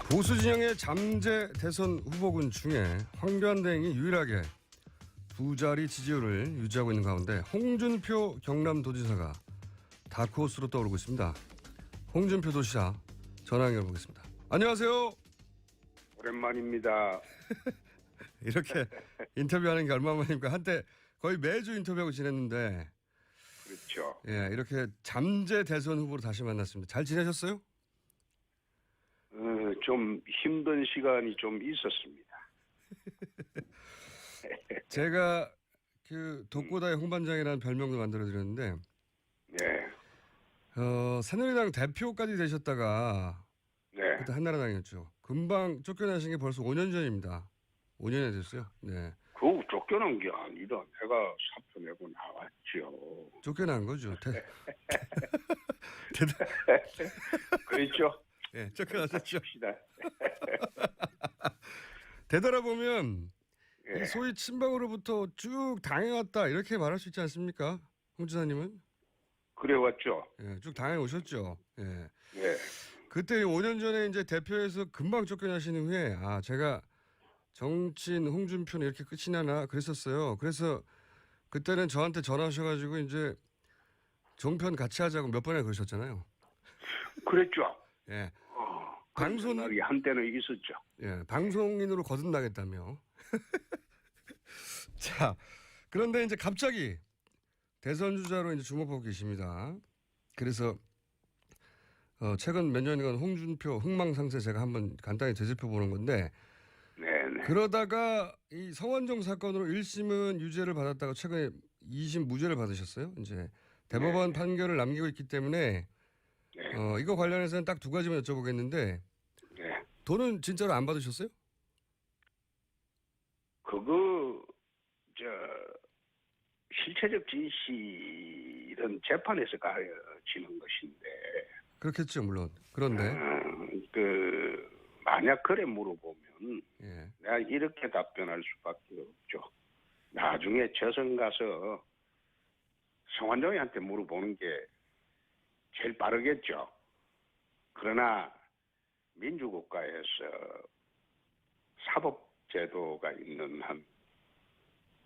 보수 진영의 잠재 대선 후보군 중에 황교안 대행이 유일하게 두 자리 지지율을 유지하고 있는 가운데 홍준표 경남도지사가 다크호스로 떠오르고 있습니다. 홍준표 도지사 전화 연결해보겠습니다. 안녕하세요. 오랜만입니다. 이렇게 인터뷰하는 게 얼마만입니까? 한때 거의 매주 인터뷰하고 지냈는데. 그렇죠. 예, 이렇게 잠재 대선 후보로 다시 만났습니다. 잘 지내셨어요? 좀 힘든 시간이 좀 있었습니다. 제가 그 독고다의 홍반장이라는 별명도 만들어드렸는데, 네. 새누리당 대표까지 되셨다가 네. 그때 한나라당이었죠. 금방 쫓겨나신 게 벌써 5년 전입니다. 5년이 됐어요. 네. 그거 쫓겨난 게 아니라 내가 사표 내고 나왔죠. 쫓겨난 거죠. 그렇죠. 네, 쫓겨나셨죠. 합시다. 되돌아보면 예. 이 소위 친박으로부터 쭉 당해왔다 이렇게 말할 수 있지 않습니까? 홍 지사님은? 그래왔죠. 예, 쭉 당해오셨죠. 예. 네. 그때 5년 전에 이제 대표에서 금방 쫓겨나신 후에 제가 정치인 홍준표는 이렇게 끝이 나나 그랬었어요. 그래서 그때는 저한테 전화하셔가지고 이제 종편 같이 하자고 몇 번이나 그러셨잖아요. 그랬죠. 예. 방송 생각이 한때는 있었죠. 예, 방송인으로 거듭나겠다며. 자, 그런데 이제 갑자기 대선 주자로 이제 주목하고 계십니다. 그래서 최근 몇 년간 홍준표 흥망상쇠 제가 한번 간단히 되짚어 보는 건데, 네네. 그러다가 이 성완종 사건으로 1심은 유죄를 받았다가 최근에 2심 무죄를 받으셨어요. 이제 대법원 판결을 남기고 있기 때문에 이거 관련해서는 딱 두 가지만 여쭤보겠는데, 네. 돈은 진짜로 안 받으셨어요? 그거 실체적 진실은 재판에서 가려지는 것인데. 그렇겠죠, 물론. 그런데 만약 그래 물어보면 예. 내가 이렇게 답변할 수밖에 없죠. 나중에 저선 가서 성완종이한테 물어보는 게 제일 빠르겠죠. 그러나 민주국가에서 사법제도가 있는 한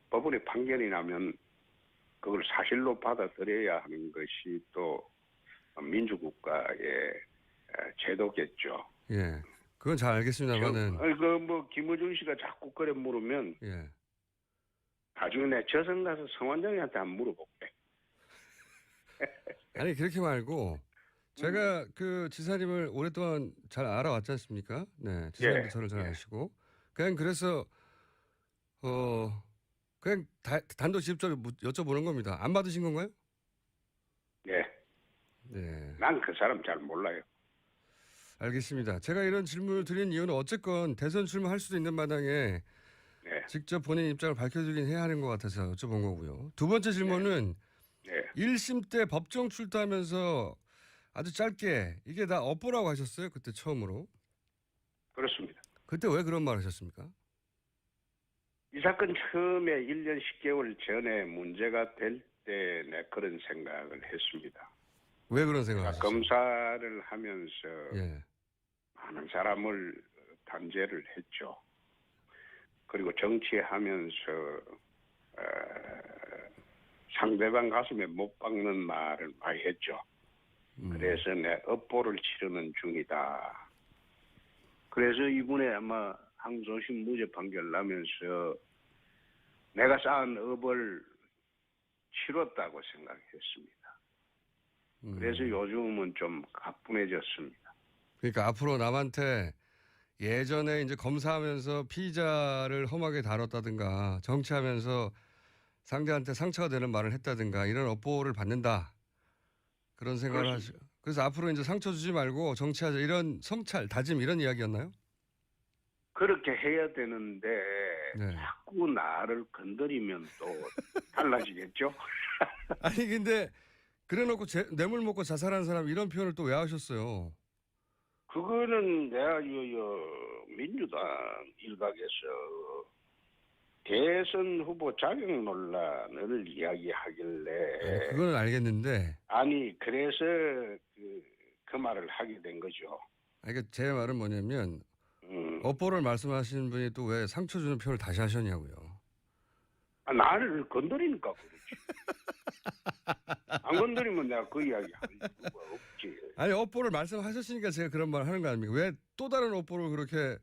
법원의 판결이 나면 그걸 사실로 받아들여야 하는 것이 또 민주국가의 제도겠죠. 예. 그건 잘 알겠습니다만은. 김어준 씨가 자꾸 그래 물으면 예. 나중에 내 저선 가서 성완종이한테 한번 물어볼게. 아니, 그렇게 말고 제가 그 지사님을 오랫동안 잘 알아왔지 않습니까? 네. 지사님도 저를 잘 아시고. 그냥 그래서, 그냥 단도 직접적으로 여쭤보는 겁니다. 안 받으신 건가요? 네. 네. 난 그 사람 잘 몰라요. 알겠습니다. 제가 이런 질문을 드린 이유는 어쨌건 대선 출마할 수도 있는 마당에 직접 본인 입장을 밝혀드리긴 해야 하는 것 같아서 여쭤본 거고요. 두 번째 질문은 1심 때 법정 출두하면서 아주 짧게 이게 다 업보라고 하셨어요. 그때 처음으로. 그렇습니다. 그때 왜 그런 말 하셨습니까? 이 사건 처음에 1년 10개월 전에 문제가 될 때 내 그런 생각을 했습니다. 왜 그런 생각을 하셨어요? 검사를 하면서 많은 사람을 단죄를 했죠. 그리고 정치하면서 상대방 가슴에 못 박는 말을 많이 했죠. 그래서 내 업보를 치르는 중이다. 그래서 이번에 아마 항소심 무죄 판결 나면서 내가 쌓은 업을 치렀다고 생각했습니다. 그래서 요즘은 좀 가뿐해졌습니다. 그러니까 앞으로 남한테 예전에 이제 검사하면서 피의자를 험하게 다뤘다든가 정치하면서 상대한테 상처가 되는 말을 했다든가 이런 업보를 받는다. 그런 생각을 하시고. 그래서 앞으로 이제 상처 주지 말고 정치하자 이런 성찰, 다짐 이런 이야기였나요? 그렇게 해야 되는데 자꾸 나를 건드리면 또 달라지겠죠? 아니 근데 그래놓고 뇌물 먹고 자살한 사람 이런 표현을 또 왜 하셨어요? 그거는 내가 민주당 일각에서 대선 후보 자격 논란을 이야기하길래. 그건 알겠는데. 아니 그래서 그 말을 하게 된 거죠. 그러니까 제 말은 뭐냐면 업보를 말씀하시는 분이 또 왜 상처 주는 표현을 다시 하셨냐고요. 나를 건드리니까 그렇지. 안 건드리면 내가 그 이야기 할 이유가 없지. 아니 업보를 말씀하셨으니까 제가 그런 말 하는 거 아닙니까? 왜 또 다른 업보를 그렇게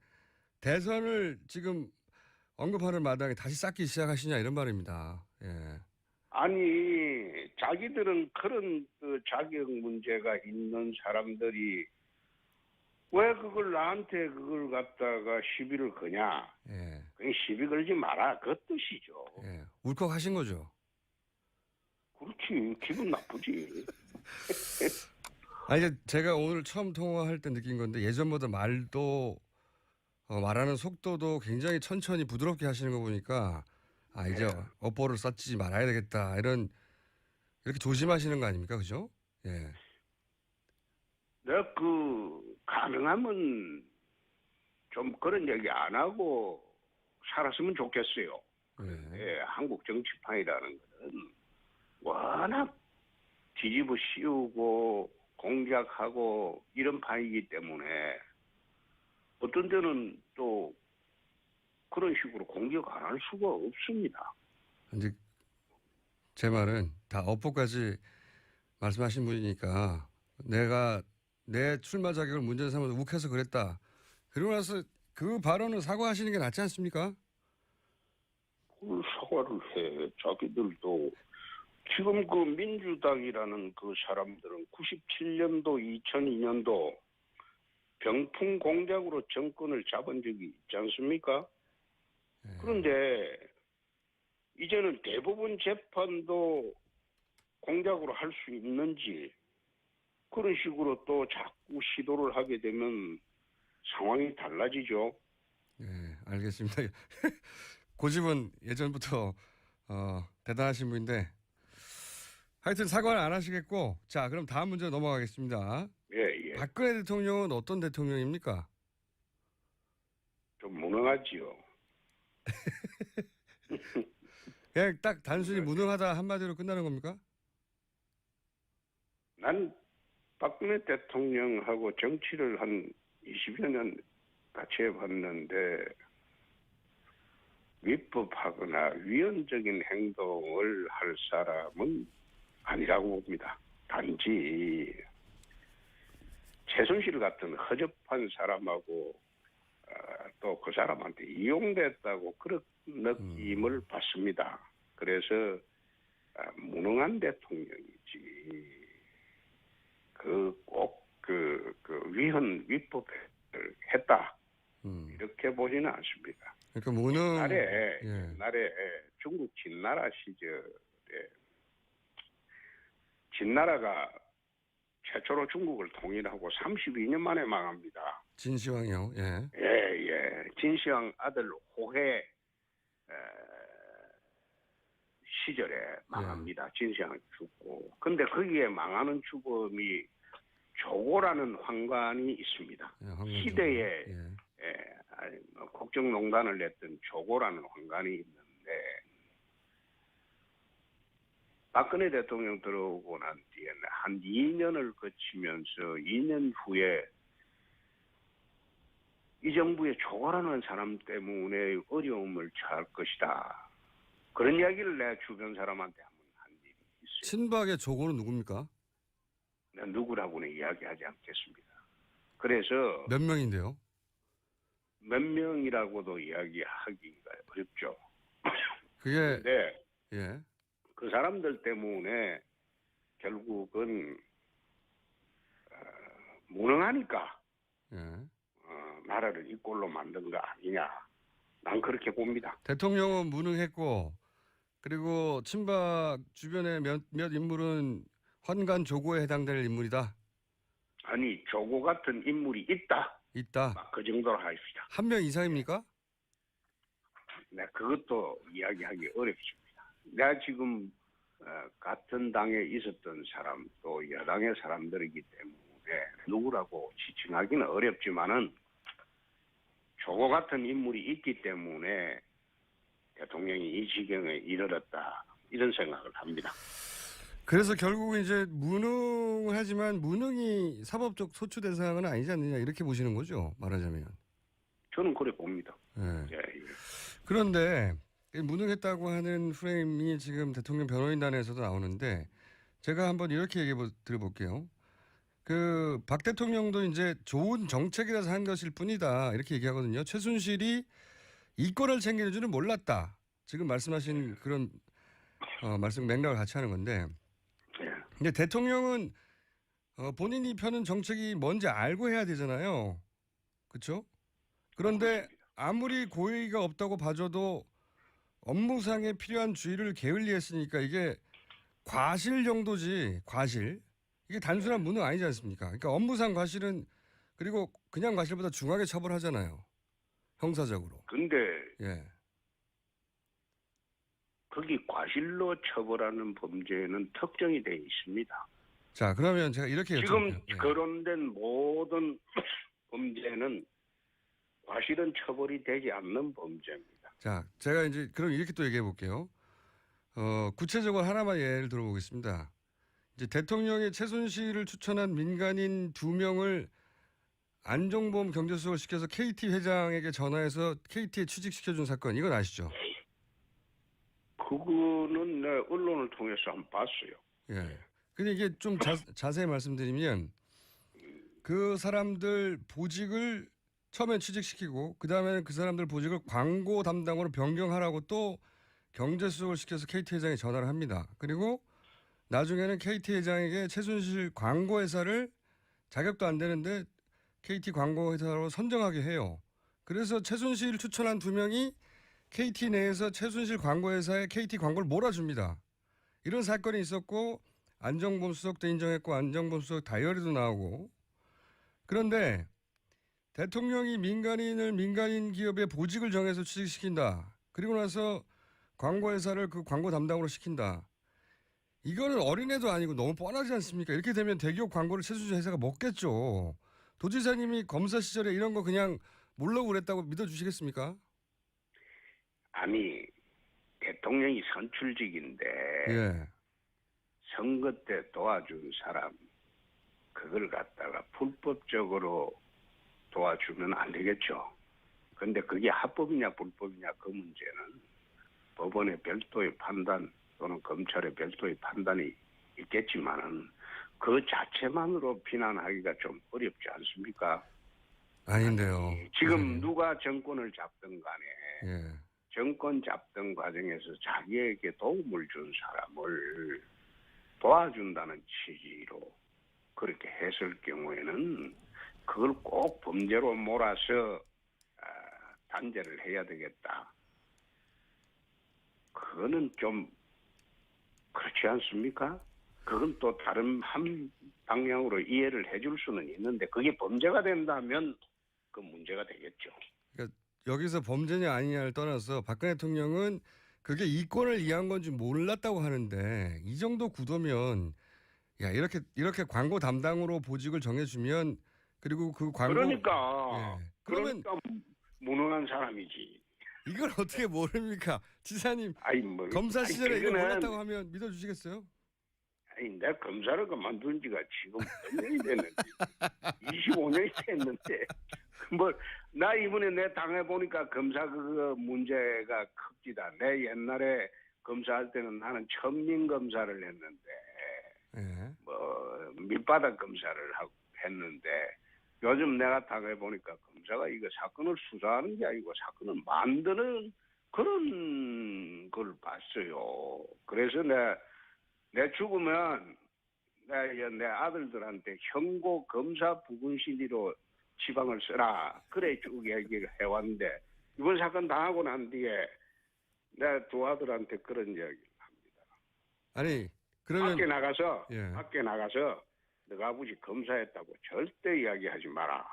대선을 지금 언급하는 마당에 다시 쌓기 시작하시냐 이런 말입니다. 예. 아니 자기들은 그런 그 자격 문제가 있는 사람들이 왜 그걸 나한테 그걸 갖다가 시비를 거냐? 예. 그냥 시비 걸지 마라 그 뜻이죠. 예. 울컥하신 거죠. 그렇지 기분 나쁘지. 아니 제가 오늘 처음 통화할 때 느낀 건데 예전보다 말도 말하는 속도도 굉장히 천천히 부드럽게 하시는 거 보니까 이제 네. 업보를 쌓지 말아야 되겠다 이런 이렇게 조심하시는 거 아닙니까, 그죠? 예. 내가 가능하면 좀 그런 얘기 안 하고 살았으면 좋겠어요. 예. 예, 한국 정치판이라는 것은 워낙 뒤집어 씌우고 공작하고 이런 판이기 때문에 어떤 때는 또 그런 식으로 공격 안 할 수가 없습니다. 이제 제 말은 다 업보까지 말씀하신 분이니까 내가 내 출마 자격을 문제 삼아서 욱해서 그랬다. 그러고 나서 그 발언은 사과하시는 게 낫지 않습니까? 그걸 사과를 해. 자기들도 지금 그 민주당이라는 그 사람들은 97년도, 2002년도 병풍 공작으로 정권을 잡은 적이 있지 않습니까? 예. 그런데 이제는 대법원 재판도 공작으로 할 수 있는지 그런 식으로 또 자꾸 시도를 하게 되면 상황이 달라지죠. 예, 알겠습니다. 고집은 예전부터 대단하신 분인데 하여튼 사과를 안 하시겠고 자 그럼 다음 문제 넘어가겠습니다. 예, 예. 박근혜 대통령은 어떤 대통령입니까? 좀 무능하지요. 그냥 딱 단순히 무능하다 한마디로 끝나는 겁니까? 난 박근혜 대통령하고 정치를 한 20여 년 같이 해봤는데 위법하거나 위헌적인 행동을 할 사람은 아니라고 봅니다. 단지 최순실 같은 허접한 사람하고 또 그 사람한테 이용됐다고 그런 느낌을 받습니다. 그래서 무능한 대통령이지 꼭 위헌 위법을 했다 이렇게 보지는 않습니다. 그러니까 무능. 옛날에 중국 진나라 시절에 진나라가 최초로 중국을 통일하고 32년 만에 망합니다. 진시황이요. 예. 예. 진시황 아들 호해 시절에 망합니다. 진시황이 죽고. 근데 거기에 망하는 죽음이 조고라는 황관이 있습니다. 예, 시대에 국정농단을 냈던 조고라는 황관이 있는데 박근혜 대통령 들어오고 난 뒤에는 한 2년을 거치면서 2년 후에 이 정부의 조고라는 사람 때문에 어려움을 처할 것이다. 그런 이야기를 내 주변 사람한테 한번 한 일이 있어요. 친박의 조고는 누굽니까? 내가 누구라고는 이야기하지 않겠습니다. 그래서 몇 명인데요? 몇 명이라고도 이야기하기가 어렵죠. 그게 근데 예. 그 사람들 때문에 결국은 무능하니까 예. 나라를 이 꼴로 만든 거 아니냐. 난 그렇게 봅니다. 대통령은 무능했고 그리고 친박 주변의 몇 인물은 환관 조고에 해당될 인물이다. 아니 조고 같은 인물이 있다. 있다. 막 그 정도로 하십시다. 한 명 이상입니까? 네, 그것도 이야기하기 어렵습니다. 내가 지금 같은 당에 있었던 사람 또 여당의 사람들이기 때문에 누구라고 지칭하기는 어렵지만은 조고 같은 인물이 있기 때문에 대통령이 이 지경에 이르렀다 이런 생각을 합니다. 그래서 결국은 이제 무능하지만 무능이 사법적 소추 대상은 아니지 않느냐 이렇게 보시는 거죠. 말하자면. 저는 그래 봅니다. 예. 예, 예. 그런데 무능했다고 하는 프레임이 지금 대통령 변호인단에서도 나오는데 제가 한번 이렇게 얘기해 드려볼게요. 그 박 대통령도 이제 좋은 정책이라서 한 것일 뿐이다 이렇게 얘기하거든요. 최순실이 이권을 챙기는 줄은 몰랐다. 지금 말씀하신 그런 말씀 맥락을 같이 하는 건데 예. 근데 대통령은 본인이 펴는 정책이 뭔지 알고 해야 되잖아요. 그렇죠? 그런데 그렇습니다. 아무리 고의가 없다고 봐줘도 업무상에 필요한 주의를 게을리했으니까 이게 과실 정도지 과실. 이게 단순한 무능 아니지 않습니까? 그러니까 업무상 과실은 그리고 그냥 과실보다 중하게 처벌하잖아요. 형사적으로. 근데 예. 거기 과실로 처벌하는 범죄는 특정이 되어 있습니다. 자, 그러면 제가 이렇게 지금 여쭤볼게요. 예. 거론된 모든 범죄는 과실은 처벌이 되지 않는 범죄입니다. 자, 제가 이제 그럼 이렇게 또 얘기해 볼게요. 구체적으로 하나만 예를 들어보겠습니다. 이제 대통령이 최순실을 추천한 민간인 2명을 안종범 경제수석을 시켜서 KT 회장에게 전화해서 KT에 취직시켜준 사건, 이건 아시죠? 그거는 내 언론을 통해서 안 봤어요. 예. 근데 이게 좀 자세히 말씀드리면 그 사람들 보직을 처음엔 취직시키고 그 다음에는 그 사람들 보직을 광고 담당으로 변경하라고 또 경제수석을 시켜서 KT 회장에 전화를 합니다. 그리고 나중에는 KT 회장에게 최순실 광고회사를 자격도 안 되는데 KT 광고회사로 선정하게 해요. 그래서 최순실 추천한 2명이 KT 내에서 최순실 광고회사에 KT 광고를 몰아줍니다. 이런 사건이 있었고 안정범 수석도 인정했고 안정범 수석 다이어리도 나오고 그런데 대통령이 민간인 기업의 보직을 정해서 취직시킨다. 그리고 나서 광고회사를 그 광고 담당으로 시킨다. 이거는 어린애도 아니고 너무 뻔하지 않습니까? 이렇게 되면 대기업 광고를 최순실 회사가 먹겠죠. 도지사님이 검사 시절에 이런 거 그냥 모르고 그랬다고 믿어주시겠습니까? 아니 대통령이 선출직인데 예. 선거 때 도와준 사람 그걸 갖다가 불법적으로 도와주면 안 되겠죠. 근데 그게 합법이냐 불법이냐 그 문제는 법원의 별도의 판단 또는 검찰의 별도의 판단이 있겠지만은 그 자체만으로 비난하기가 좀 어렵지 않습니까? 아닌데요. 지금 누가 정권을 잡든 간에 예. 정권 잡던 과정에서 자기에게 도움을 준 사람을 도와준다는 취지로 그렇게 했을 경우에는 그걸 꼭 범죄로 몰아서 단죄를 해야 되겠다. 그거는 좀 그렇지 않습니까? 그건 또 다른 한 방향으로 이해를 해줄 수는 있는데 그게 범죄가 된다면 그 문제가 되겠죠. 그러니까 여기서 범죄냐 아니냐를 떠나서 박근혜 대통령은 그게 이권을 이해한 건지 몰랐다고 하는데 이 정도 구도면 야 이렇게 광고 담당으로 보직을 정해주면 그리고 그 광고 그러니까 그러면 무능한 사람이지. 이걸 어떻게 모릅니까? 지사님 아니 뭐 검사 시절에 이걸 그거는- 몰랐다고 하면 믿어주시겠어요? 아니 내가 검사를 그만둔 지가 지금 몇 년이 됐는데 25년이 됐는데 뭐 나 이번에 내 당해보니까 검사 그 문제가 큽니다. 내 옛날에 검사할 때는 나는 천민 검사를 했는데 예. 뭐 밑바닥 검사를 했는데 요즘 내가 당해보니까 검사가 이거 사건을 수사하는 게 아니고 사건을 만드는 그런 걸 봤어요. 그래서 내 죽으면 내 아들들한테 형고 검사 부군신이로 지방을 써라. 그래 쭉 얘기를 해왔는데 이번 사건 당하고 난 뒤에 내 두 아들한테 그런 이야기를 합니다. 아니 그러면 밖에 나가서 너가 아버지 검사했다고 절대 이야기하지 마라.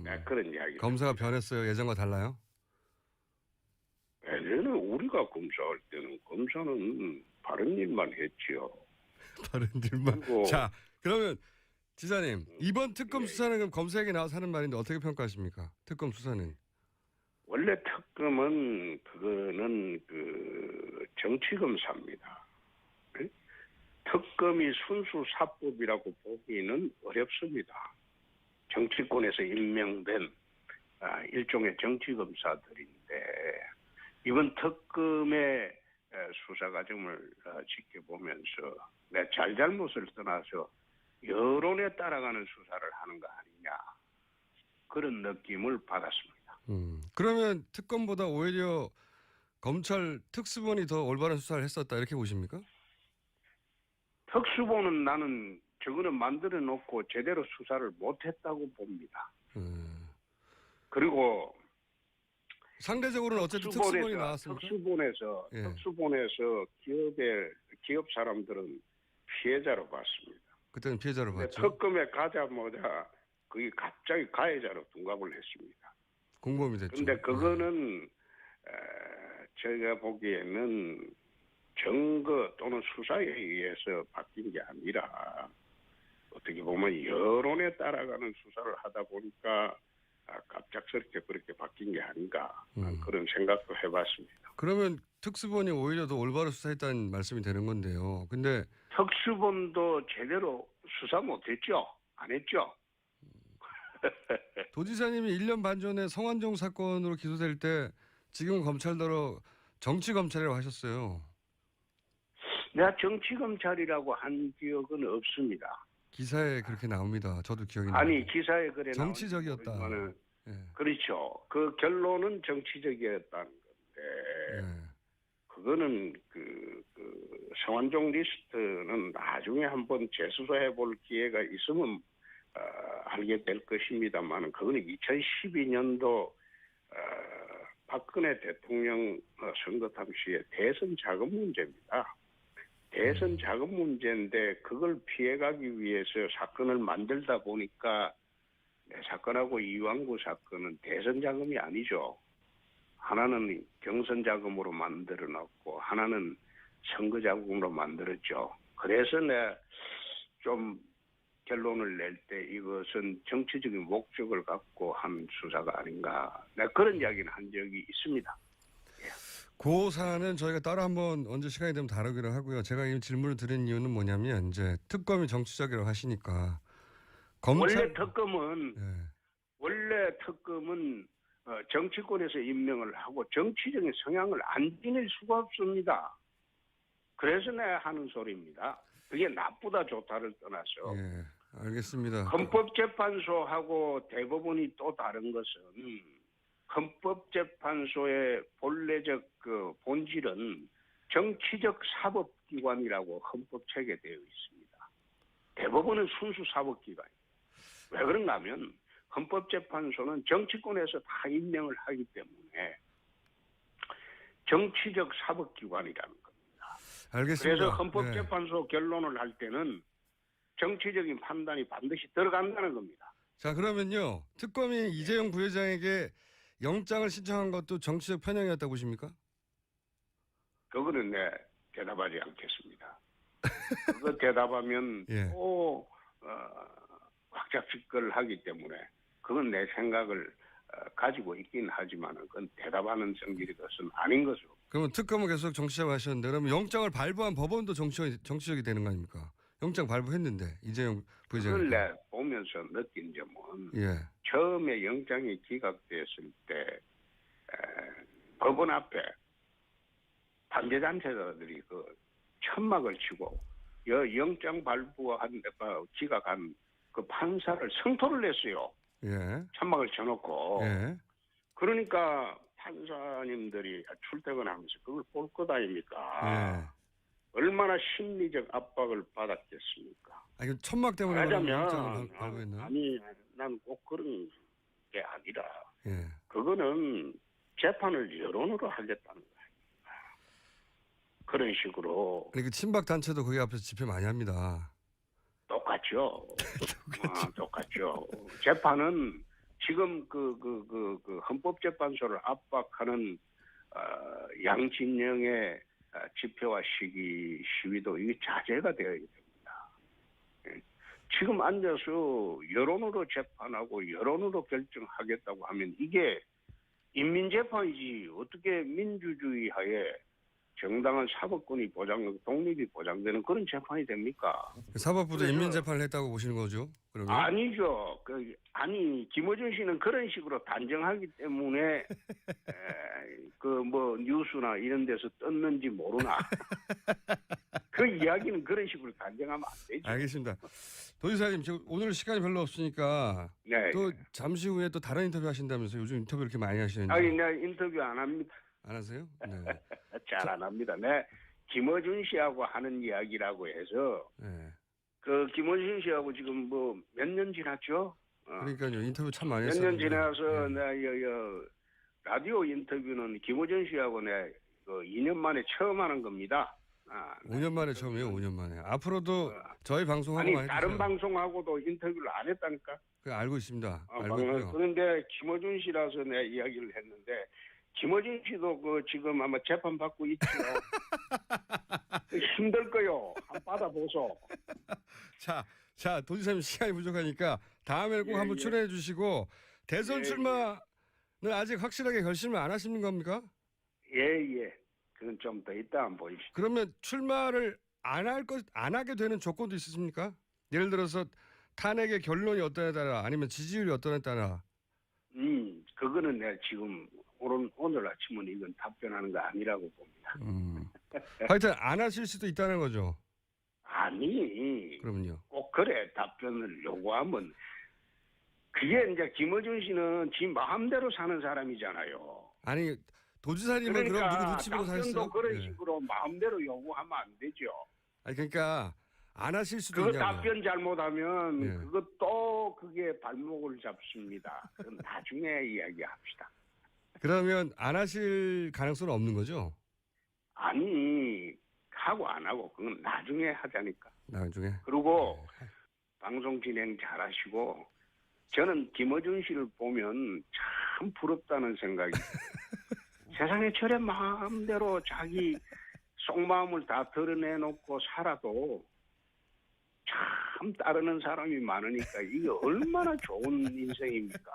내가 그런 이야기. 검사가 변했어요. 예전과 달라요? 예전에 우리가 검사할 때는 검사는 바른 일만 했지요. 다른 일만. 그리고 자 그러면 지사님 이번 특검 수사는 그럼 검사에게 나와서 하는 말인데 어떻게 평가하십니까? 특검 수사는. 원래 특검은 그거는 그 정치 검사입니다. 네? 특검이 순수 사법이라고 보기는 어렵습니다. 정치권에서 임명된 일종의 정치 검사들인데 이번 특검의 수사 과정을 지켜보면서 내 잘잘못을 떠나서 여론에 따라가는 수사를 하는 거 아니냐 그런 느낌을 받았습니다. 그러면 특검보다 오히려 검찰 특수본이 더 올바른 수사를 했었다 이렇게 보십니까? 특수본은 나는 저거는 만들어 놓고 제대로 수사를 못했다고 봅니다. 그리고 상대적으로는 어쨌든 특수본이 나왔습니까? 예. 특수본에서 기업 사람들은 피해자로 봤습니다. 그때는 피해자로 근데 봤죠. 특검에 가자마자 그게 갑자기 가해자로 둔갑을 했습니다. 공범이 됐죠. 근데 그거는 제가 보기에는 증거 또는 수사에 의해서 바뀐 게 아니라 어떻게 보면 여론에 따라가는 수사를 하다 보니까 갑작스럽게 그렇게 바뀐 게 아닌가 그런 생각도 해봤습니다. 그러면 특수본이 오히려 더 올바로 수사했다는 말씀이 되는 건데요. 근데 특수본도 제대로 수사 못했죠? 안 했죠? 도지사님이 1년 반 전에 성완종 사건으로 기소될 때 지금 검찰대로 정치검찰이라고 하셨어요. 내가 정치검찰이라고 한 기억은 없습니다. 기사에 그렇게 나옵니다. 저도 기억이 나요. 아니 기사에 그래 정치적이었다. 예. 그렇죠. 그 결론은 정치적이었다는 건데 예. 그거는 그 성완종 리스트는 나중에 한번 재수사해 볼 기회가 있으면 알게 될 것입니다만 그거는 2012년도 박근혜 대통령 선거 당시에 대선 자금 문제입니다. 대선 자금 문제인데 그걸 피해가기 위해서 사건을 만들다 보니까 내 사건하고 이완구 사건은 대선 자금이 아니죠. 하나는 경선 자금으로 만들어놨고 하나는 선거 자금으로 만들었죠. 그래서 내가 좀 결론을 낼 때 이것은 정치적인 목적을 갖고 한 수사가 아닌가. 내가 그런 이야기는 한 적이 있습니다. 그 사안은 저희가 따로 한번 언제 시간이 되면 다루기로 하고요. 제가 이 질문을 드린 이유는 뭐냐면 이제 특검이 정치적이라고 하시니까 검찰 원래 특검은 정치권에서 임명을 하고 정치적인 성향을 안 지닐 수가 없습니다. 그래서 내가 하는 소리입니다. 그게 나쁘다 좋다를 떠나서 예, 알겠습니다. 헌법재판소하고 대법원이 또 다른 것은 헌법재판소의 본래적 그 본질은 정치적 사법기관이라고 헌법책에 되어 있습니다. 대법원은 순수 사법기관이에요. 왜 그런가 하면 헌법재판소는 정치권에서 다 임명을 하기 때문에 정치적 사법기관이라는 겁니다. 알겠습니다. 그래서 헌법재판소 결론을 할 때는 정치적인 판단이 반드시 들어간다는 겁니다. 자, 그러면요. 특검이 이재용 부회장에게 영장을 신청한 것도 정치적 편향이었다고 보십니까? 그거는 대답하지 않겠습니다. 그거 대답하면 예. 또 확작짓거를 하기 때문에 그건 내 생각을 가지고 있긴 하지만 그건 대답하는 성질의 것은 아닌 것으로. 그러면 특검은 계속 정치적 하셨는데 그러면 영장을 발부한 법원도 정치적이 되는 거 아닙니까? 영장 발부했는데 이재용 부회장. 그걸 내 보면서 느낀 점은 예. 처음에 영장이 기각됐을 때 법원 앞에 반대단체자들이 그 천막을 치고 영장 발부한 기각한 그 판사를 성토를 냈어요. 예. 천막을 쳐놓고. 예. 그러니까 판사님들이 출퇴근하면서 그걸 볼 것 아닙니까? 예. 얼마나 심리적 압박을 받았겠습니까? 아니, 천막 때문에 하자면 발부했나요? 아니 난 꼭 그런 게 아니라 예. 그거는 재판을 여론으로 하겠다는 거예요. 그런 식으로 그러니까 친박 단체도 거기 앞에서 집회 많이 합니다. 똑같죠. 똑같죠. 재판은 지금 그 헌법재판소를 압박하는 양진영의 집회와 시위도 이게 자제가 되어야 됩니다. 지금 앉아서 여론으로 재판하고 여론으로 결정하겠다고 하면 이게 인민재판이지 어떻게 민주주의 하에 정당한 사법권이 독립이 보장되는 그런 재판이 됩니까? 사법부도 그래서- 인민재판을 했다고 보시는 거죠? 그러면? 아니죠. 김어준 씨는 그런 식으로 단정하기 때문에 그 뭐 뉴스나 이런 데서 떴는지 모르나. 그 이야기는 그런 식으로 단정하면 안 되죠. 알겠습니다. 도지사님, 오늘 시간이 별로 없으니까 네. 또 잠시 후에 또 다른 인터뷰 하신다면서요? 요즘 인터뷰 이렇게 많이 하시는지. 아니, 내가 인터뷰 안 합니다. 안 하세요? 네. 잘 안 합니다. 네. 김어준 씨하고 하는 이야기라고 해서 네. 그 김어준 씨하고 지금 뭐 몇 년 지났죠? 그러니까요. 인터뷰 참 많이 몇 했어요. 년 지나서 내가 라디오 인터뷰는 김어준 씨하고 내가 2년 만에 처음 하는 겁니다. 5년 만에 처음이에요. 5년 만에. 앞으로도 저희 방송하고 아니 많이 다른 해주세요. 방송하고도 인터뷰를 안 했다니까. 그 알고 있습니다. 알고 있고요. 그런데 김어준 씨라서 내가 이야기를 했는데 김어준 씨도 그 지금 아마 재판 받고 있죠. 힘들 거요. 한번 받아보소. 자, 도지사님 시간이 부족하니까 다음에 꼭 한번 출연해 주시고 대선 예, 출마는 아직 확실하게 결심을 안 하시는 겁니까? 예. 그건 좀 더 이따 한번 보입시다. 그러면 출마를 안 하게 되는 조건도 있으십니까? 예를 들어서 탄핵의 결론이 어떠냐에 따라 아니면 지지율이 어떠냐에 따라. 그거는 내가 지금 오늘 아침은 이건 답변하는 거 아니라고 봅니다. 하여튼 안 하실 수도 있다는 거죠. 아니. 그러면요. 꼭 그래 답변을 요구하면 그게 이제 김어준 씨는 지 마음대로 사는 사람이잖아요. 아니 도지사님은 그럼 누구 눈치 보고 답변도 사셨어요? 그런 네. 식으로 마음대로 요구하면 안 되죠. 아니 그러니까 안 하실 수도 그 있냐고. 답변 잘못하면 예. 그것도 그게 발목을 잡습니다. 그건 나중에 이야기합시다. 그러면 안 하실 가능성은 없는 거죠? 아니 하고 안 하고 그건 나중에 하자니까. 나중에. 그리고 방송 진행 잘하시고 저는 김어준 씨를 보면 참 부럽다는 생각이 세상에 저래 마음대로 자기 속마음을 다 드러내놓고 살아도 참 따르는 사람이 많으니까 이게 얼마나 좋은 인생입니까?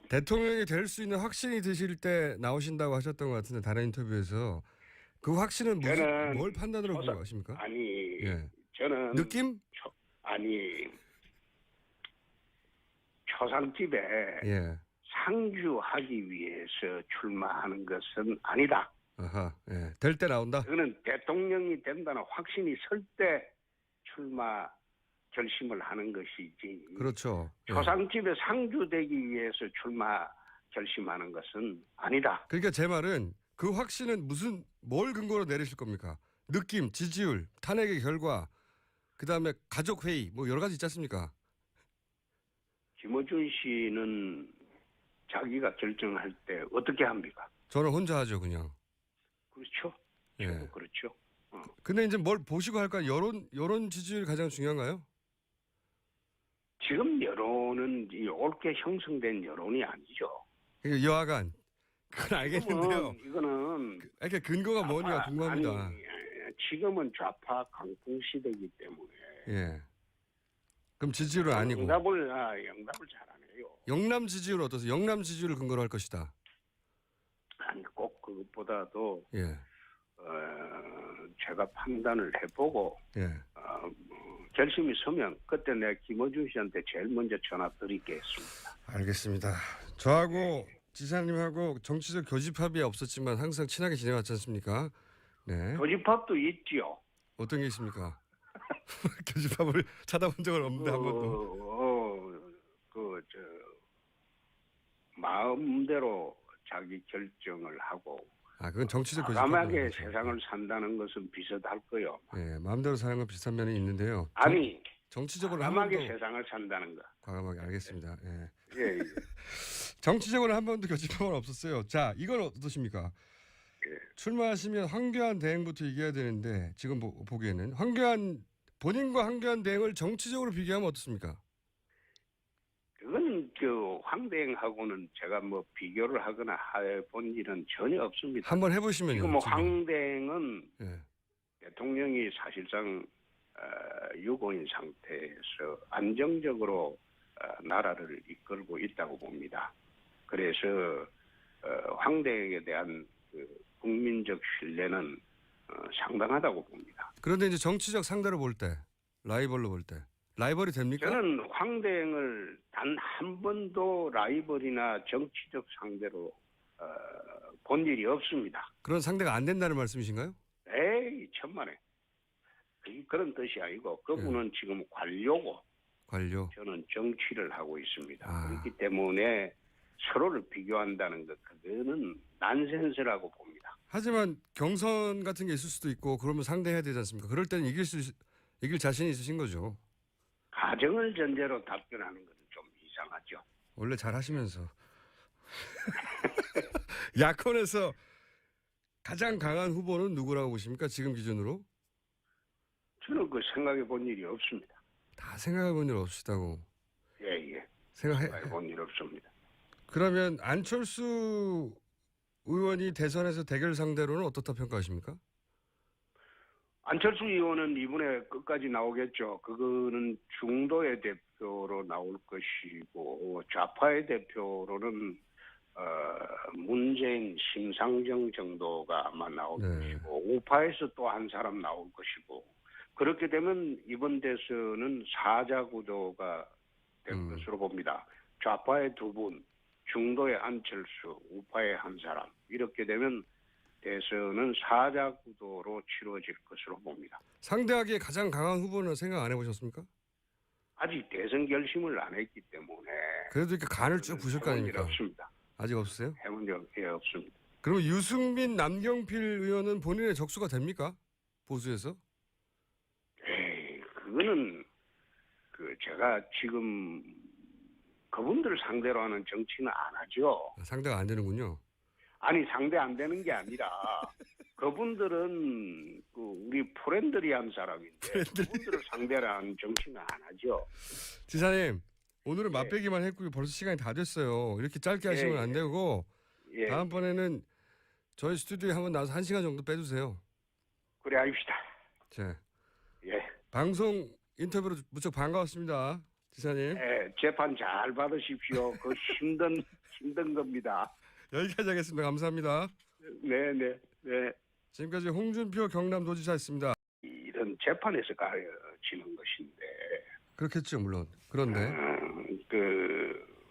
대통령이 될 수 있는 확신이 드실 때 나오신다고 하셨던 것 같은데 다른 인터뷰에서 그 확신은 저는 뭘 판단으로 하십니까? 아니 예. 저는 느낌? 초상집에 예. 상주하기 위해서 출마하는 것은 아니다. 아하. 예. 될 때 나온다. 그거는 대통령이 된다는 확신이 설 때 출마 결심을 하는 것이지. 그렇죠. 예. 초상집에 상주되기 위해서 출마 결심하는 것은 아니다. 그러니까 제 말은 그 확신은 뭘 근거로 내리실 겁니까? 느낌, 지지율, 탄핵의 결과, 그다음에 가족 회의 뭐 여러 가지 있지 않습니까? 김어준 씨는 자기가 결정할 때 어떻게 합니까? 저는 혼자 하죠, 그냥. 그렇죠. 예. 저도 그렇죠. 근데 이제 뭘 보시고 할까? 여론 지지율이 가장 중요한가요? 지금 여론은 옳게 형성된 여론이 아니죠. 그러니까 여하간 그건 알겠는데요. 이거는 이렇게 근거가 뭐냐 궁금합니다. 아니, 지금은 좌파 강풍 시대이기 때문에. 예. 그럼 지지율은 아니고. 영답을 잘 안 해요. 영남 지지율 어떠세요? 영남 지지율을 근거로 할 것이다. 아니 꼭 그것보다도 예. 제가 판단을 해보고 예. 결심이 서면 그때 내가 김어준 씨한테 제일 먼저 전화 드리겠습니다. 알겠습니다. 저하고 지사님하고 정치적 교집합이 없었지만 항상 친하게 지내왔지 않습니까? 네. 교집합도 있지요. 어떤 게 있습니까? 교집합을 찾아본 적은 없는데 한 번도. 마음대로 자기 결정을 하고 그건 정치적 교집합. 과감하게 세상을 산다는 것은 비슷할 거요. 예, 마음대로 사는 건 비슷한 면이 있는데요. 아니, 정치적으로 한 과감하게 번도 세상을 산다는 거. 과감하게 알겠습니다. 예. 예. 정치적으로 한 번도 교집합은 없었어요. 자, 이건 어떠십니까? 예. 출마하시면 황교안 대행부터 얘기해야 되는데 지금 보기에는 본인과 황교안 대행을 정치적으로 비교하면 어떻습니까? 그건 황대행하고는 제가 뭐 비교를 하거나 해본 일은 전혀 없습니다. 한번 해보시면요. 지금 뭐 황대행은 예. 대통령이 사실상 유고인 상태에서 안정적으로 나라를 이끌고 있다고 봅니다. 그래서 황대행에 대한 국민적 신뢰는 상당하다고 봅니다. 그런데 이제 정치적 상대로 볼 때, 라이벌로 볼 때, 라이벌이 됩니까? 저는 황대행을 단 한 번도 라이벌이나 정치적 상대로 본 일이 없습니다. 그런 상대가 안 된다는 말씀이신가요? 에이, 천만에. 그런 뜻이 아니고 그분은 지금 관료고 관료. 저는 정치를 하고 있습니다. 아. 그렇기 때문에 서로를 비교한다는 것, 그거는 난센스라고 봅니다. 하지만 경선 같은 게 있을 수도 있고 그러면 상대해야 되지 않습니까? 그럴 때는 이길 자신이 있으신 거죠. 가정을 전제로 답변하는 것은 좀 이상하죠. 원래 잘 하시면서. 야권에서 가장 강한 후보는 누구라고 보십니까? 지금 기준으로? 저는 그 생각해 본 일이 없습니다. 다 생각해 본 일 없으시다고. 예. 생각해 본 일 없습니다. 그러면 안철수 의원이 대선에서 대결 상대로는 어떻다 평가하십니까? 안철수 의원은 이번에 끝까지 나오겠죠. 그거는 중도의 대표로 나올 것이고 좌파의 대표로는 문재인, 심상정 정도가 아마 나올 것이고 우파에서 또 한 사람 나올 것이고 그렇게 되면 이번 대선은 사자구도가 될 것으로 봅니다. 좌파의 두 분, 중도의 안철수, 우파의 한 사람 이렇게 되면 대선은 사자구도로 치러질 것으로 봅니다. 상대하기에 가장 강한 후보는 생각 안 해보셨습니까? 아직 대선 결심을 안 했기 때문에 그래도 이렇게 간을 쭉 보실 거 해본 일 아닙니까? 없습니다. 아직 없으세요? 해본 일 없습니다. 그러면 유승민, 남경필 의원은 본인의 적수가 됩니까? 보수에서? 에이, 그거는 제가 지금 그분들을 상대로 하는 정치는 안 하죠. 상대가 안 되는군요. 아니 상대 안 되는 게 아니라 그분들은 우리 프렌들이 한 사람인데 그분들을 상대로 하는 정치는 안 하죠. 지사님 오늘은 맛배기만 했고요. 벌써 시간이 다 됐어요. 이렇게 짧게 하시면 안 되고 다음번에는 저희 스튜디오에 한번 나와서 1시간 정도 빼주세요. 그래 합시다. 자, 예. 방송 인터뷰로 무척 반가웠습니다. 지사님. 예, 재판 잘 받으십시오. 그 힘든 겁니다. 여기까지 하겠습니다. 감사합니다. 네. 지금까지 홍준표 경남도지사였습니다. 이런 재판에서 가려지는 것인데. 그렇겠죠, 물론. 그런데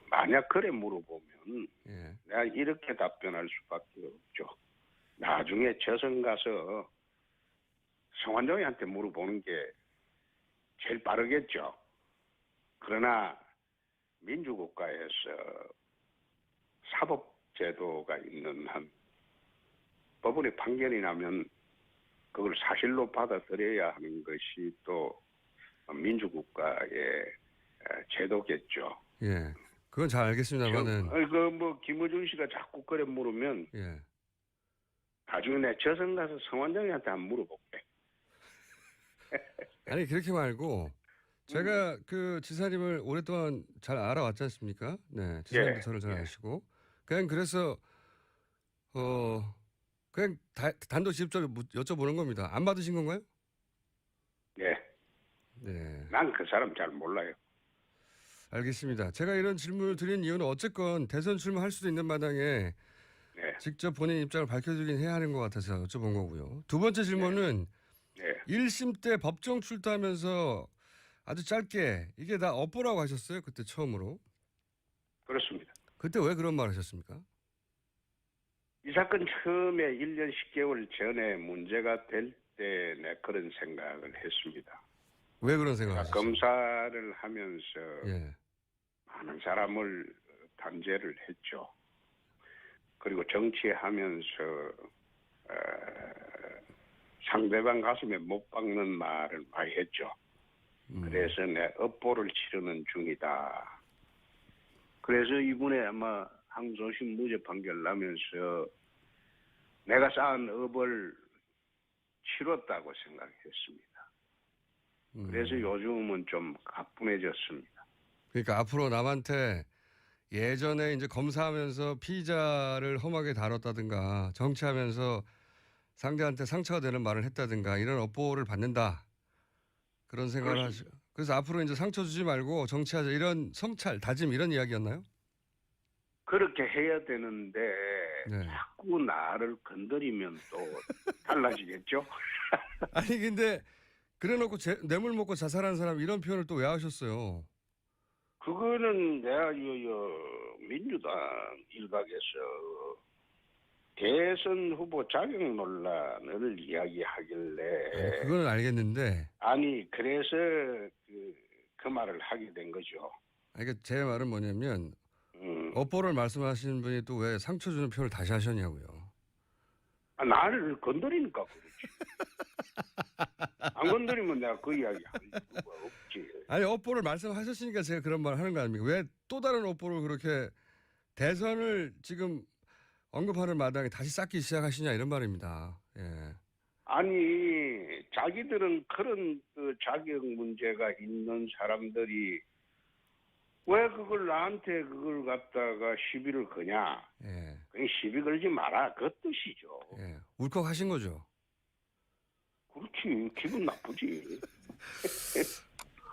만약 그래 물어보면 예. 내가 이렇게 답변할 수밖에 없죠. 나중에 저선 가서 성완종이한테 물어보는 게 제일 빠르겠죠. 그러나 민주국가에서 사법제도가 있는 한 법원의 판결이 나면 그걸 사실로 받아들여야 하는 것이 또 민주국가의 제도겠죠. 예. 그건 잘 알겠습니다만은. 김어준 씨가 자꾸 그래 물으면 예. 나중에 내 저선 가서 성완종이한테 한번 물어볼게. 아니 그렇게 말고 제가 그 지사님을 오랫동안 잘 알아왔지 않습니까? 네, 지사님도 저를 잘 아시고 그냥 그래서 그냥 단도 직접 여쭤보는 겁니다. 안 받으신 건가요? 네. 난 그 사람 잘 몰라요. 알겠습니다. 제가 이런 질문을 드린 이유는 어쨌건 대선 출마할 수도 있는 마당에 직접 본인 입장을 밝혀주긴 해야 하는 것 같아서 여쭤본 거고요. 두 번째 질문은 1심 때 법정 출두하면서 아주 짧게 이게 다 업보라고 하셨어요. 그때 처음으로. 그렇습니다. 그때 왜 그런 말 하셨습니까? 이 사건 처음에 1년 10개월 전에 문제가 될 때 그런 생각을 했습니다. 왜 그런 생각을 하셨어요? 검사를 하면서 많은 사람을 단죄를 했죠. 그리고 정치하면서 상대방 가슴에 못 박는 말을 많이 했죠. 그래서 내 업보를 치르는 중이다. 그래서 이번에 아마 항소심 무죄 판결 나면서 내가 쌓은 업을 치렀다고 생각했습니다. 그래서 요즘은 좀 가뿐해졌습니다. 그러니까 앞으로 남한테 예전에 이제 검사하면서 피의자를 험하게 다뤘다든가 정치하면서 상대한테 상처가 되는 말을 했다든가 이런 업보를 받는다. 그런 생각을 하시고. 그래서 앞으로 이제 상처 주지 말고 정치하자 이런 성찰, 다짐 이런 이야기였나요? 그렇게 해야 되는데 네. 자꾸 나를 건드리면 또 달라지겠죠? 아니 근데 그래놓고 뇌물 먹고 자살한 사람 이런 표현을 또 왜 하셨어요? 그거는 내가 민주당 일각에서 대선 후보 자격 논란을 이야기하길래 그거는 알겠는데 아니 그래서 그 말을 하게 된 거죠. 아니, 그러니까 제 말은 뭐냐면 음. 업보를 말씀하시는 분이 또 왜 상처 주는 표현을 다시 하셨냐고요. 나를 건드리니까 그렇지. 안 건드리면 내가 그 이야기 할 이유가 없지. 아니 업보를 말씀하셨으니까 제가 그런 말 하는 거 아닙니까? 왜 또 다른 업보를 그렇게 대선을 지금 언급하는 마당에 다시 쌓기 시작하시냐 이런 말입니다. 예. 아니 자기들은 그런 그 자격 문제가 있는 사람들이 왜 그걸 나한테 그걸 갖다가 시비를 거냐? 예. 그냥 시비 걸지 마라 그 뜻이죠. 예. 울컥하신 거죠. 그렇지 기분 나쁘지.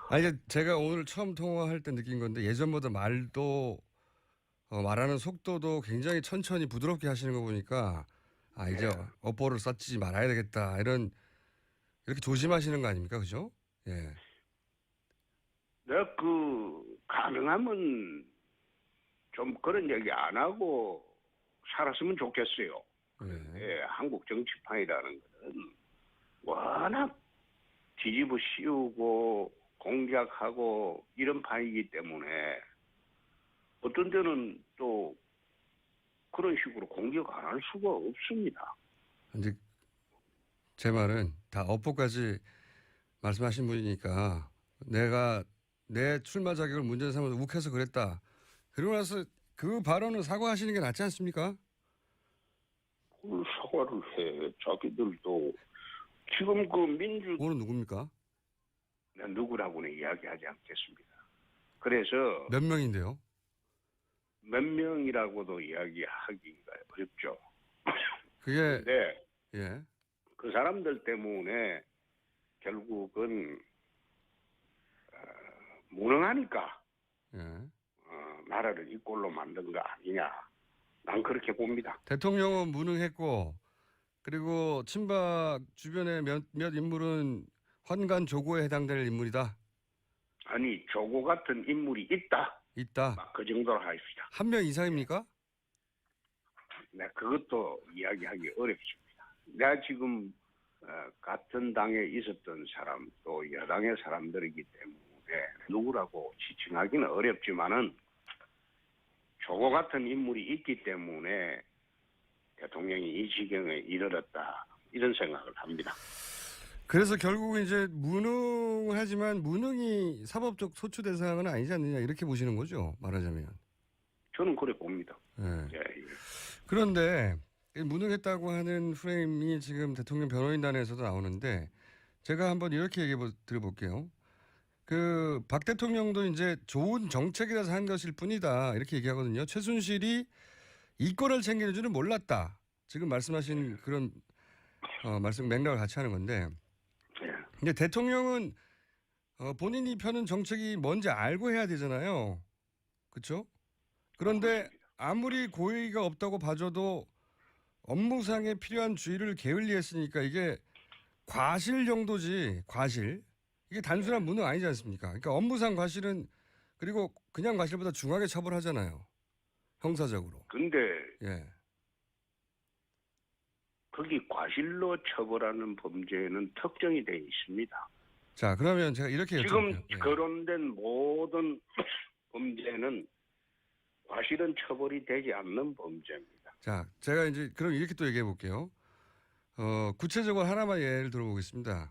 아니 제가 오늘 처음 통화할 때 느낀 건데 예전보다 말도 말하는 속도도 굉장히 천천히 부드럽게 하시는 거 보니까 아 이제 업보를 쌓지 말아야 되겠다 이런 이렇게 조심하시는 거 아닙니까, 그죠? 예. 내가 가능하면 좀 그런 얘기 안 하고 살았으면 좋겠어요. 예. 한국 정치판이라는 것은 워낙 뒤집어 씌우고 공작하고 이런 판이기 때문에 어떤 데는 또 그런 식으로 공격 안 할 수가 없습니다. 이제 제 말은 다 업보까지 말씀하신 분이니까 내가 내 출마 자격을 문제 삼아서 욱해서 그랬다. 그러고 나서 그 발언은 사과하시는 게 낫지 않습니까? 뭘 사과를 해. 자기들도 지금 오늘 누굽니까? 누구라고는 이야기하지 않겠습니다. 그래서 몇 명인데요? 몇 명이라고도 이야기하기가 어렵죠. 그게 근데 예. 그 사람들 때문에 결국은 무능하니까 예. 나라를 이 꼴로 만든 거 아니냐. 난 그렇게 봅니다. 대통령은 무능했고 그리고 친박 주변의 몇 인물은 환관 조고에 해당될 인물이다. 아니 조고 같은 인물이 있다. 막 그 정도로 하십시다. 한 명 이상입니까? 네, 그것도 이야기하기 어렵습니다. 내가 지금 같은 당에 있었던 사람 또 여당의 사람들이기 때문에 누구라고 지칭하기는 어렵지만은 조고 같은 인물이 있기 때문에 대통령이 이 지경에 이르렀다 이런 생각을 합니다. 그래서 결국은 이제 무능하지만 무능이 사법적 소추 대상은 아니지 않느냐 이렇게 보시는 거죠. 말하자면. 저는 그래 봅니다. 예. 예. 그런데 무능했다고 하는 프레임이 지금 대통령 변호인단에서도 나오는데 제가 한번 이렇게 얘기해 드려볼게요. 박 대통령도 이제 좋은 정책이라서 한 것일 뿐이다 이렇게 얘기하거든요. 최순실이 이권을 챙기는 줄은 몰랐다. 지금 말씀하신 그런 말씀 맥락을 같이 하는 건데 근데 대통령은 본인이 펴는 정책이 뭔지 알고 해야 되잖아요. 그렇죠? 그런데 아무리 고의가 없다고 봐줘도 업무상에 필요한 주의를 게을리했으니까 이게 과실 정도지 과실. 이게 단순한 무능 아니지 않습니까? 그러니까 업무상 과실은 그리고 그냥 과실보다 중하게 처벌하잖아요. 형사적으로. 근데 예. 거기 과실로 처벌하는 범죄는 특정이 돼 있습니다. 자, 그러면 제가 이렇게 지금 여쭤볼게요. 예. 거론된 모든 범죄는 과실은 처벌이 되지 않는 범죄입니다. 자, 제가 이제 그럼 이렇게 또 얘기해 볼게요. 구체적으로 하나만 예를 들어보겠습니다.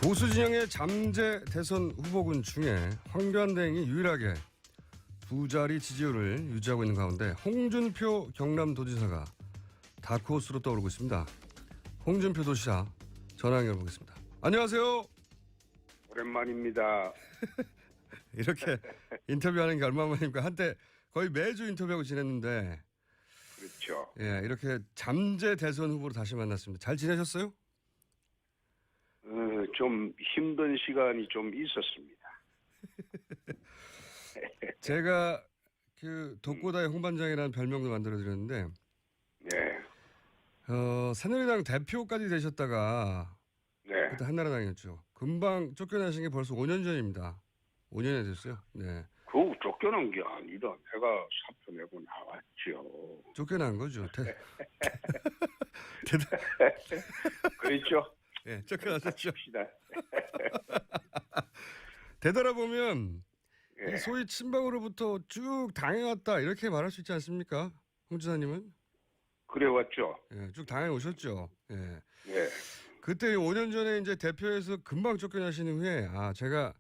보수 진영의 잠재 대선 후보군 중에 황교안대행이 유일하게 두 자리 지지율을 유지하고 있는 가운데 홍준표 경남도지사가 다크호스로 떠오르고 있습니다. 홍준표 도지사 전화 연결해보겠습니다. 안녕하세요. 오랜만입니다. 이렇게 인터뷰하는 게 얼마만입니까? 한때 거의 매주 인터뷰하고 지냈는데 그렇죠. 예, 이렇게 잠재 대선 후보로 다시 만났습니다. 잘 지내셨어요? 좀 힘든 시간이 좀 있었습니다. 제가 그 독고다의 홍반장이라는 별명도 만들어드렸는데 네, 새누리당 대표까지 되셨다가 네. 그때 한나라당이었죠. 금방 쫓겨나신 게 벌써 5년 전입니다. 5년이 됐어요. 네. 그 쫓겨난 게 아니라 내가 사표 내고 나왔죠. 쫓겨난 거죠. 그랬죠? 네, 쫓겨나셨죠. 합시다. 되돌아보면 예. 이 소위 친박으로부터 쭉 당해왔다 이렇게 말할 수 있지 않습니까? 홍 지사님은? 그래왔죠. 예, 쭉 당해오셨죠. 예. 예. 그때 5년 전에 이제 대표에서 금방 쫓겨나신 후에 제가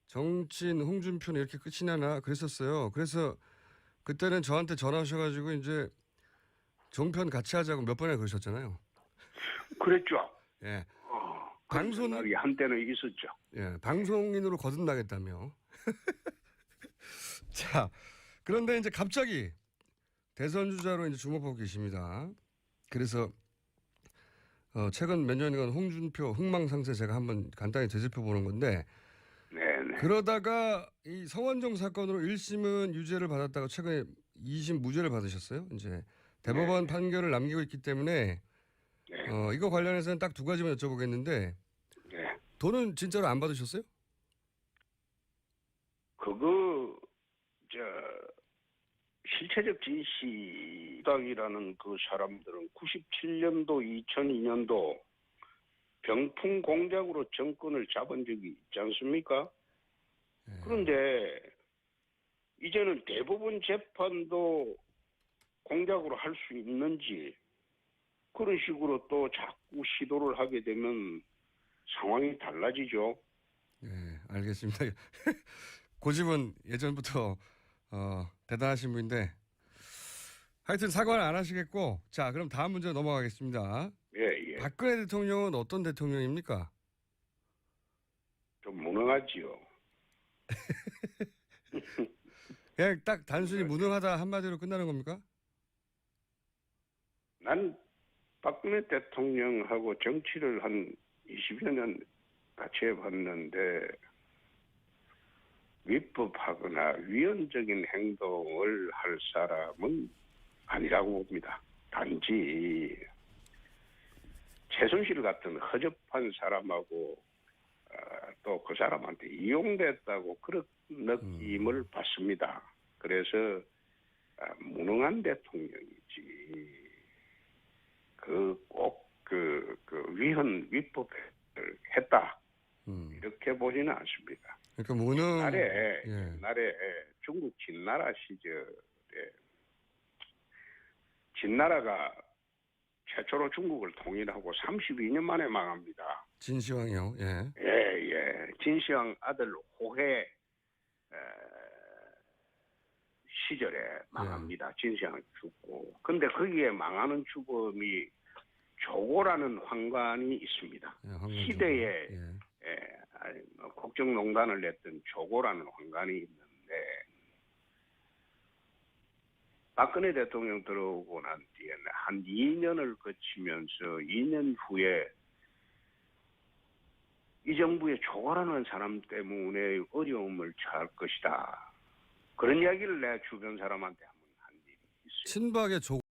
정치인 홍준표는 이렇게 끝이 나나 그랬었어요. 그래서 그때는 저한테 전화하셔가지고 이제 종편 같이 하자고 몇 번이나 그러셨잖아요. 그랬죠. 예. 방송 방송은 한때는 있었죠. 예, 방송인으로 거듭나겠다며. 자, 그런데 이제 갑자기 대선 주자로 이제 주목하고 계십니다. 그래서 최근 몇 년간 홍준표 흥망상쇠 제가 한번 간단히 되짚어 보는 건데 네네. 그러다가 이 성완종 사건으로 1심은 유죄를 받았다가 최근에 2심 무죄를 받으셨어요. 이제 대법원 판결을 남기고 있기 때문에 네. 이거 관련해서는 딱 두 가지만 여쭤보겠는데 네. 돈은 진짜로 안 받으셨어요? 그거 저 실체적 진실당이라는 그 사람들은 97년도, 2002년도 병풍 공작으로 정권을 잡은 적이 있지 않습니까? 예. 그런데 이제는 대법원 재판도 공작으로 할 수 있는지 그런 식으로 또 자꾸 시도를 하게 되면 상황이 달라지죠. 예, 알겠습니다. 고집은 예전부터 대단하신 분인데 하여튼 사과를 안 하시겠고 자 그럼 다음 문제 넘어가겠습니다. 예, 예. 박근혜 대통령은 어떤 대통령입니까? 좀 무능하지요. 그냥 딱 단순히 무능하다 한마디로 끝나는 겁니까? 난 박근혜 대통령하고 정치를 한 20여 년 같이 해봤는데 위법하거나 위헌적인 행동을 할 사람은 아니라고 봅니다. 단지 최순실 같은 허접한 사람하고 또 그 사람한테 이용됐다고 그런 느낌을 받습니다. 그래서 무능한 대통령이지 꼭 위헌 위법을 했다 이렇게 보지는 않습니다. 그러니까 무능. 옛날에 중국 진나라 시절에 진나라가 최초로 중국을 통일하고 32년 만에 망합니다. 진시황이요. 예. 예. 진시황 아들 호해 시절에 망합니다. 진시황이 죽고. 근데 거기에 망하는 주범이 조고라는 황관이 있습니다. 시대에 국정농단을 냈던 조고라는 황관이 있는데 박근혜 대통령 들어오고 난 뒤에는 한 2년을 거치면서 2년 후에 이 정부의 조고라는 사람 때문에 어려움을 처할 것이다. 그런 이야기를 내 주변 사람한테 한번 한 일이 있어요. 친박의 조